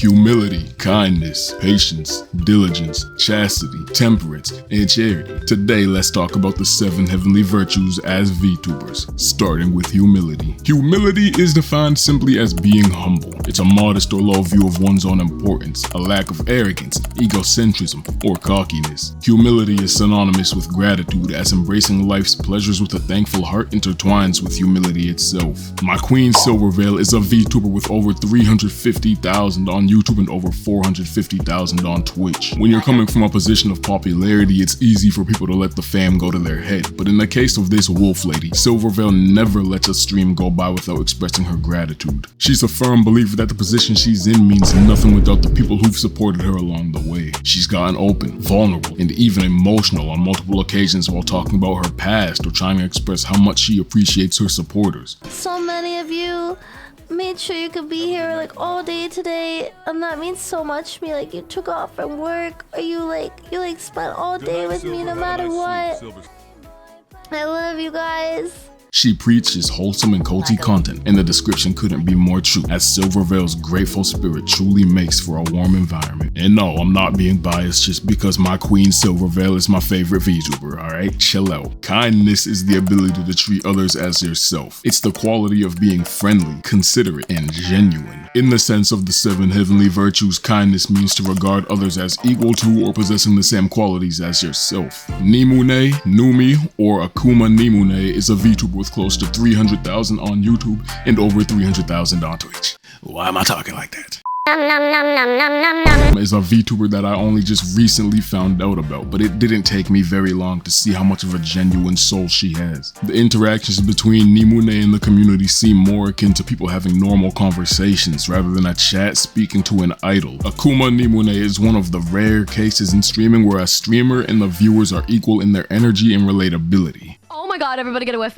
Humility, kindness, patience, diligence, chastity, temperance, and charity. Today, let's talk about the 7 heavenly virtues as VTubers, starting with humility. Humility is defined simply as being humble. It's a modest or low view of one's own importance, a lack of arrogance, egocentrism, or cockiness. Humility is synonymous with gratitude, as embracing life's pleasures with a thankful heart intertwines with humility itself. My queen Silvervale is a VTuber with over 350,000 on YouTube and over 450,000 on Twitch. When you're coming from a position of popularity, it's easy for people to let the fam go to their head. But in the case of this wolf lady, Silvervale never lets a stream go by without expressing her gratitude. She's a firm believer that the position she's in means nothing without the people who've supported her along the way. She's gotten open, vulnerable, and even emotional on multiple occasions while talking about her past or trying to express how much she appreciates her supporters. So many of you made sure you could be here like all day today, and that means so much to me. Like, you took off from work, or you spent all day with me no matter what. I love you guys. She preaches wholesome and cozy content, and the description couldn't be more true, as Silvervale's grateful spirit truly makes for a warm environment. And no, I'm not being biased just because my queen Silvervale is my favorite VTuber, alright? Chill out. Kindness is the ability to treat others as yourself. It's the quality of being friendly, considerate, and genuine. In the sense of the 7 heavenly virtues, kindness means to regard others as equal to or possessing the same qualities as yourself. Nimune, Numi, or Akuma Nimune is a VTuber with close to 300,000 on YouTube and over 300,000 on Twitch. Why am I talking like that? Is a VTuber that I only just recently found out about, but it didn't take me very long to see how much of a genuine soul she has. The interactions between Nimune and the community seem more akin to people having normal conversations rather than a chat speaking to an idol. Akuma Nimune is one of the rare cases in streaming where a streamer and the viewers are equal in their energy and relatability. Oh my god, everybody get a whiff.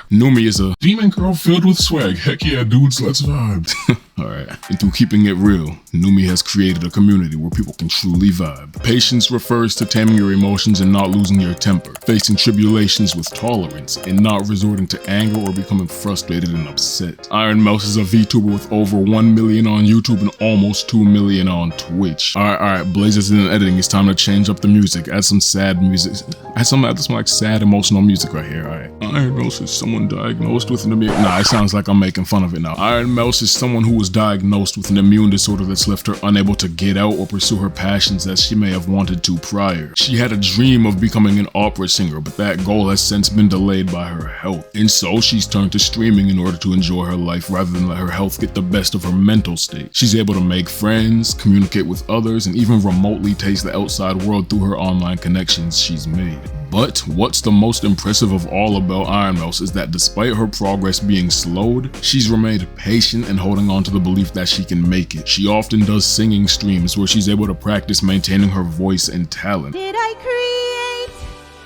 Numi is a demon girl filled with swag. Heck yeah, dudes, let's vibe. Alright, and through keeping it real, Numi has created a community where people can truly vibe. Patience refers to taming your emotions and not losing your temper, facing tribulations with tolerance, and not resorting to anger or becoming frustrated and upset. Iron Mouse is a VTuber with over 1 million on YouTube and almost 2 million on Twitch. Alright, Blazers in editing, it's time to change up the music. Add some sad music. Add some like sad emotional music right here, alright. Iron Mouse is someone diagnosed with an immune... Nah, it sounds like I'm making fun of it now. Iron Mouse is someone who was diagnosed with an immune disorder that's left her unable to get out or pursue her passions as she may have wanted to prior. She had a dream of becoming an opera singer, but that goal has since been delayed by her health. And so she's turned to streaming in order to enjoy her life rather than let her health get the best of her mental state. She's able to make friends, communicate with others, and even remotely taste the outside world through her online connections she's made. But what's the most impressive of all about Iron Mouse is that despite her progress being slowed, she's remained patient and holding on to the belief that she can make it. She often does singing streams where she's able to practice maintaining her voice and talent. Did I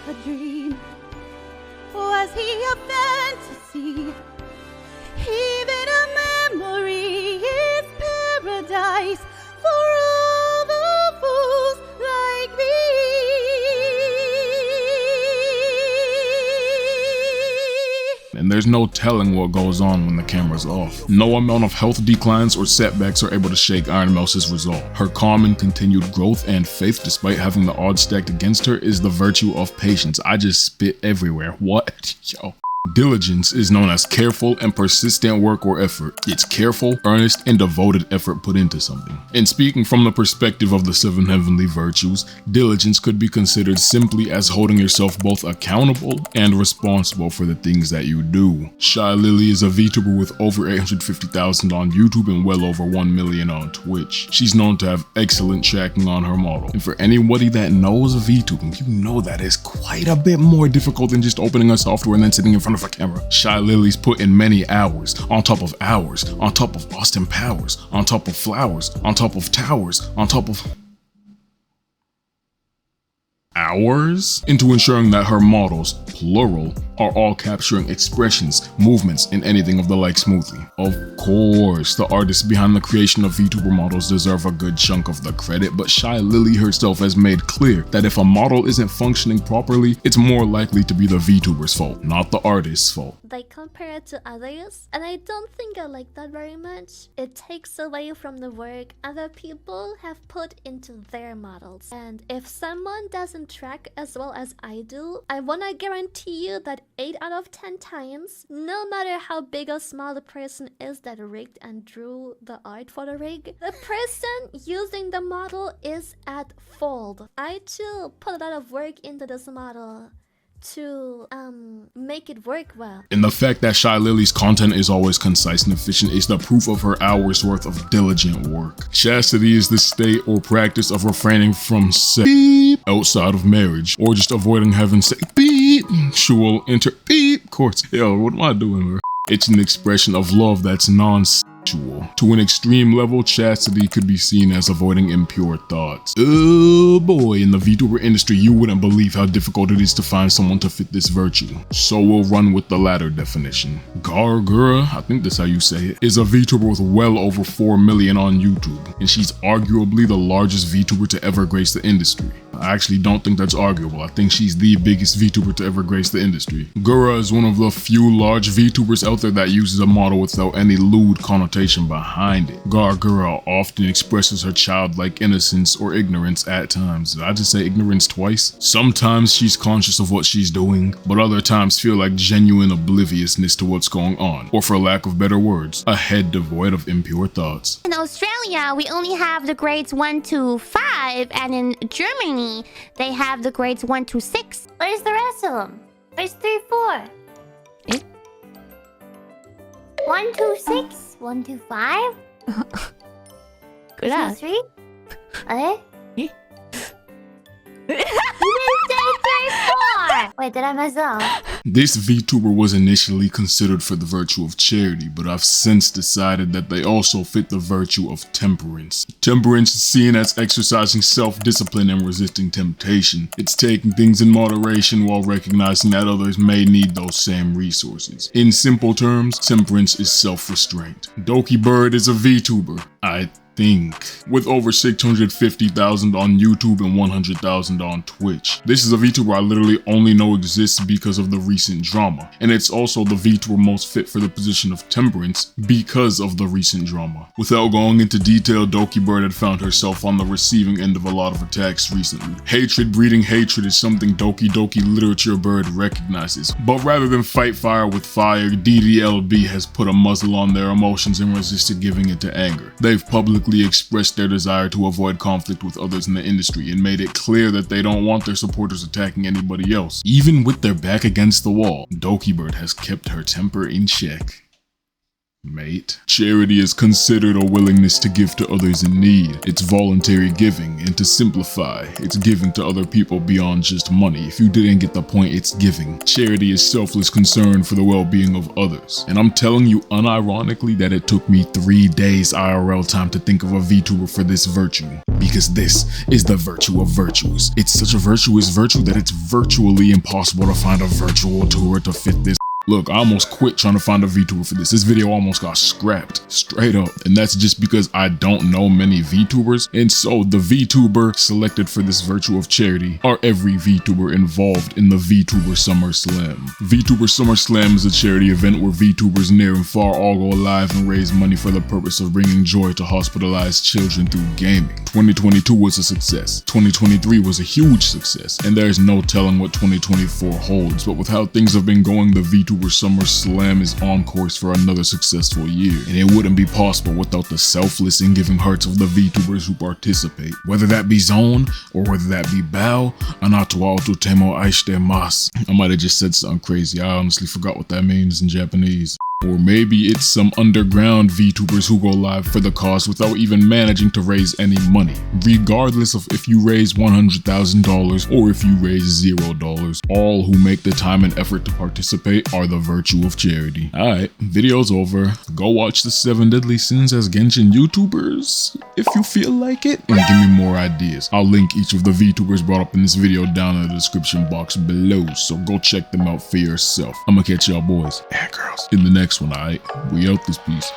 create a dream? Was he a fantasy? Even a memory is paradise for all the fools like me. And there's no telling what goes on when the camera's off. No amount of health declines or setbacks are able to shake Iron Mouse's resolve. Her calm and continued growth and faith despite having the odds stacked against her is the virtue of patience. I just spit everywhere. What? Yo. Diligence is known as careful and persistent work or effort. It's careful, earnest, and devoted effort put into something. And speaking from the perspective of the 7 heavenly virtues, diligence could be considered simply as holding yourself both accountable and responsible for the things that you do. Shy Lily is a VTuber with over 850,000 on YouTube and well over 1 million on Twitch. She's known to have excellent tracking on her model. And for anybody that knows VTubing, you know that is quite a bit more difficult than just opening a software and then sitting in front of a camera. Shy Lily's put in many hours, on top of hours, on top of Austin Powers, on top of flowers, on top of towers, on top of... hours into ensuring that her models, plural, are all capturing expressions, movements, and anything of the like smoothly. Of course, the artists behind the creation of VTuber models deserve a good chunk of the credit, but Shy Lily herself has made clear that if a model isn't functioning properly, it's more likely to be the VTuber's fault, not the artist's fault. They compare it to others, and I don't think I like that very much. It takes away from the work other people have put into their models. And if someone doesn't track as well as I do, I wanna guarantee you that 8 out of 10 times, no matter how big or small the person is that rigged and drew the art for the rig, the person using the model is at fault. I too put a lot of work into this model to make it work well. And the fact that Shy Lily's content is always concise and efficient is the proof of her hours worth of diligent work. Chastity is the state or practice of refraining from sex outside of marriage, or just avoiding having sex sexual intercourse. Yo, what am I doing, bro? It's an expression of love that's non-sexual. To an extreme level, chastity could be seen as avoiding impure thoughts. Oh boy, in the VTuber industry, you wouldn't believe how difficult it is to find someone to fit this virtue. So we'll run with the latter definition. Gargura, I think that's how you say it, is a VTuber with well over 4 million on YouTube, and she's arguably the largest VTuber to ever grace the industry. I actually don't think that's arguable. I think she's the biggest VTuber to ever grace the industry. Gura is one of the few large VTubers out there that uses a model without any lewd connotation behind it. Gargura often expresses her childlike innocence or ignorance at times. Did I just say ignorance twice? Sometimes she's conscious of what she's doing, but other times feel like genuine obliviousness to what's going on, or for lack of better words, a head devoid of impure thoughts. In Australia, we only have the grades 1 to 5, and in Germany, they have the grades 1 to 6. Where's the rest of them? Where's 3, 4? 1 to 6, 1 to 5. Good 2, 3. Eh? You didn't say 3, 4! Wait, did I mess up? This VTuber was initially considered for the virtue of charity, but I've since decided that they also fit the virtue of temperance. Temperance is seen as exercising self-discipline and resisting temptation. It's taking things in moderation while recognizing that others may need those same resources. In simple terms, temperance is self-restraint. Doki Bird is a VTuber, I think, with over 650,000 on YouTube and 100,000 on Twitch. This is a VTuber I literally only know exists because of the recent drama, and it's also the VTuber most fit for the position of temperance because of the recent drama. Without going into detail, Doki Bird had found herself on the receiving end of a lot of attacks recently. Hatred breeding hatred is something Doki Doki Literature Bird recognizes, but rather than fight fire with fire, DDLB has put a muzzle on their emotions and resisted giving it to anger. They've publicly expressed their desire to avoid conflict with others in the industry and made it clear that they don't want their supporters attacking anybody else. Even with their back against the wall, Doki Bird has kept her temper in check. Mate. Charity is considered a willingness to give to others in need. It's voluntary giving, and to simplify, it's giving to other people beyond just money. If you didn't get the point, it's giving. Charity is selfless concern for the well-being of others. And I'm telling you unironically that it took me 3 days IRL time to think of a VTuber for this virtue. Because this is the virtue of virtues. It's such a virtuous virtue that it's virtually impossible to find a virtual tour to fit this. Look, I almost quit trying to find a VTuber for this. This video almost got scrapped, straight up. And that's just because I don't know many VTubers. And so the VTuber selected for this virtue of charity are every VTuber involved in the VTuber Summer Slam. VTuber Summer Slam is a charity event where VTubers near and far all go live and raise money for the purpose of bringing joy to hospitalized children through gaming. 2022 was a success. 2023 was a huge success. And there's no telling what 2024 holds. But with how things have been going, the VTuber Summer Slam is on course for another successful year, and it wouldn't be possible without the selfless and giving hearts of the VTubers who participate. Whether that be Zone or whether that be Bao, Anato wa temo aishite masu. I might have just said something crazy. I honestly forgot what that means in Japanese. Or maybe it's some underground VTubers who go live for the cause without even managing to raise any money. Regardless of if you raise $100,000 or if you raise $0, all who make the time and effort to participate are the virtue of charity. Alright, video's over. Go watch the 7 Deadly Sins as Genshin YouTubers if you feel like it, and give me more ideas. I'll link each of the VTubers brought up in this video down in the description box below, so go check them out for yourself. I'ma catch y'all boys and girls in the next one, alright? We out this piece.